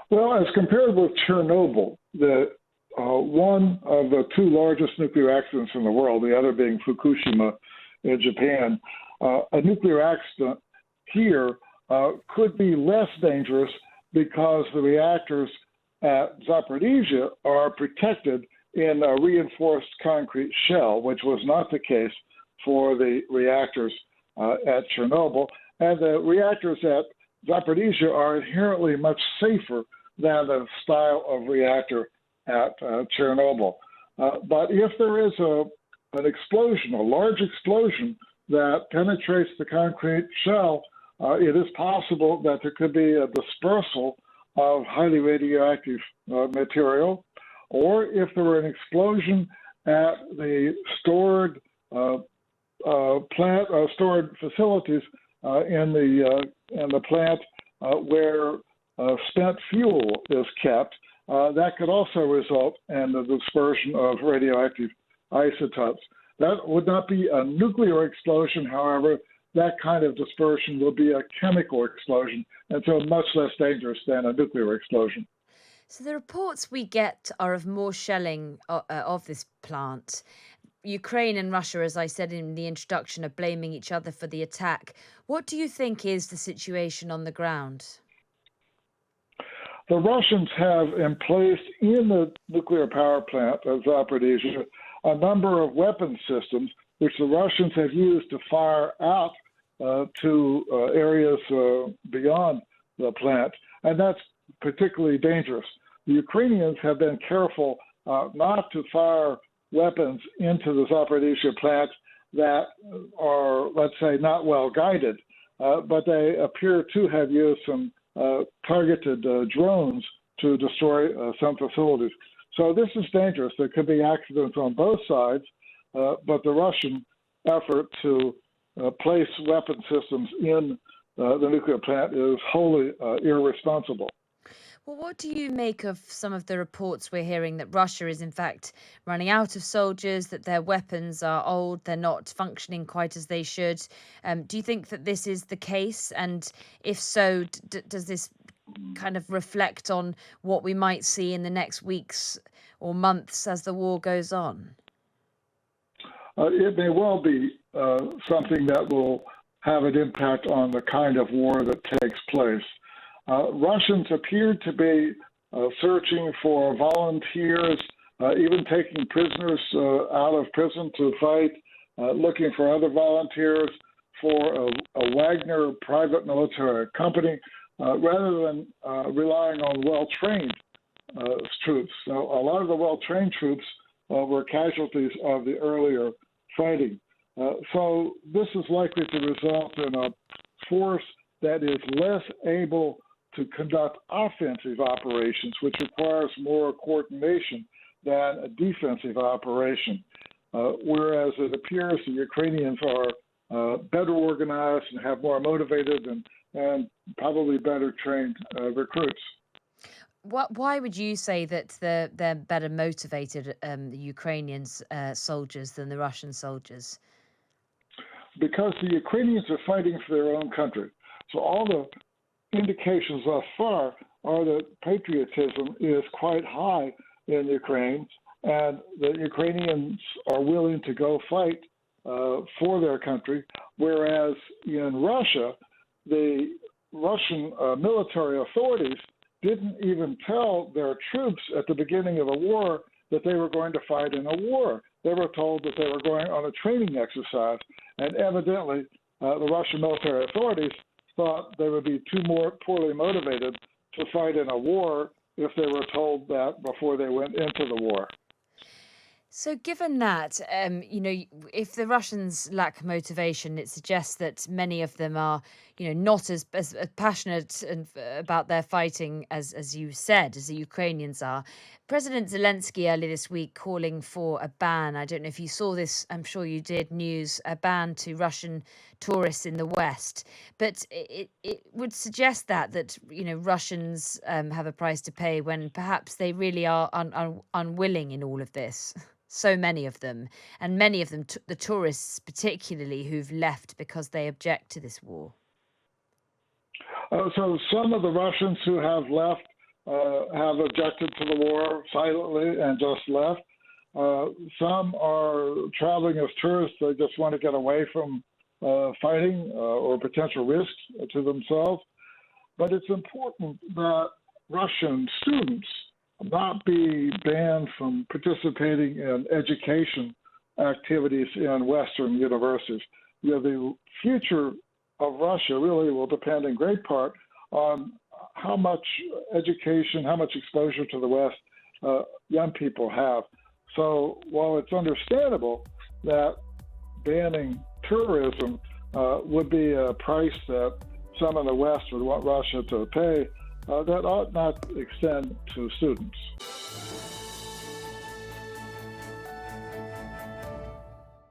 Well, as compared with Chernobyl, the one of the two largest nuclear accidents in the world, the other being Fukushima in Japan, a nuclear accident here could be less dangerous because the reactors at Zaporizhia are protected in a reinforced concrete shell, which was not the case for the reactors at Chernobyl. And the reactors at Zaporizhia are inherently much safer than the style of reactor at Chernobyl. But if there is an explosion, a large explosion that penetrates the concrete shell, it is possible that there could be a dispersal of highly radioactive material, or if there were an explosion at the stored stored facilities in the plant where spent fuel is kept, that could also result in the dispersion of radioactive isotopes. That would not be a nuclear explosion, however. That kind of dispersion will be a chemical explosion, and so much less dangerous than a nuclear explosion. So the reports we get are of more shelling of this plant. Ukraine and Russia, as I said in the introduction, are blaming each other for the attack. What do you think is the situation on the ground? The Russians have emplaced in the nuclear power plant of Zaporizhia a number of weapon systems which the Russians have used to fire out to areas beyond the plant, and that's particularly dangerous. The Ukrainians have been careful not to fire weapons into the Zaporizhia plant that are, let's say, not well guided, but they appear to have used some targeted drones to destroy some facilities. So this is dangerous. There could be accidents on both sides, but the Russian effort to place weapon systems in the nuclear plant is wholly irresponsible. Well, what do you make of some of the reports we're hearing that Russia is, in fact, running out of soldiers, that their weapons are old, they're not functioning quite as they should? Do you think that this is the case? And if so, does this kind of reflect on what we might see in the next weeks or months as the war goes on? It may well be something that will have an impact on the kind of war that takes place. Russians appear to be searching for volunteers, even taking prisoners out of prison to fight, looking for other volunteers for a Wagner private military company, rather than relying on well-trained troops. So a lot of the well-trained troops were casualties of the earlier fighting. So this is likely to result in a force that is less able to conduct offensive operations, which requires more coordination than a defensive operation. Whereas it appears the Ukrainians are better organized and have more motivated and probably better trained recruits. Why would you say that they're better motivated, the Ukrainians soldiers, than the Russian soldiers? Because the Ukrainians are fighting for their own country. So all the indications thus far are that patriotism is quite high in Ukraine, and the Ukrainians are willing to go fight for their country, whereas in Russia, the Russian military authorities didn't even tell their troops at the beginning of the war that they were going to fight in a war. They were told that they were going on a training exercise, and evidently the Russian military authorities thought they would be too more poorly motivated to fight in a war if they were told that before they went into the war. So, given that, if the Russians lack motivation, it suggests that many of them are, not as passionate about their fighting as you said, as the Ukrainians are. President Zelensky earlier this week calling for a ban. I don't know if you saw this. I'm sure you did. News a ban to Russian tourists in the West, but it would suggest that Russians have a price to pay when perhaps they really are unwilling in all of this. So many of them, and many of them, the tourists particularly, who've left because they object to this war. So some of the Russians who have left have objected to the war silently and just left. Some are traveling as tourists. They just want to get away from fighting or potential risks to themselves. But it's important that Russian students not be banned from participating in education activities in Western universities. The future of Russia really will depend in great part on how much education, how much exposure to the West young people have. So while it's understandable that banning tourism would be a price that some in the West would want Russia to pay, that ought not extend to students.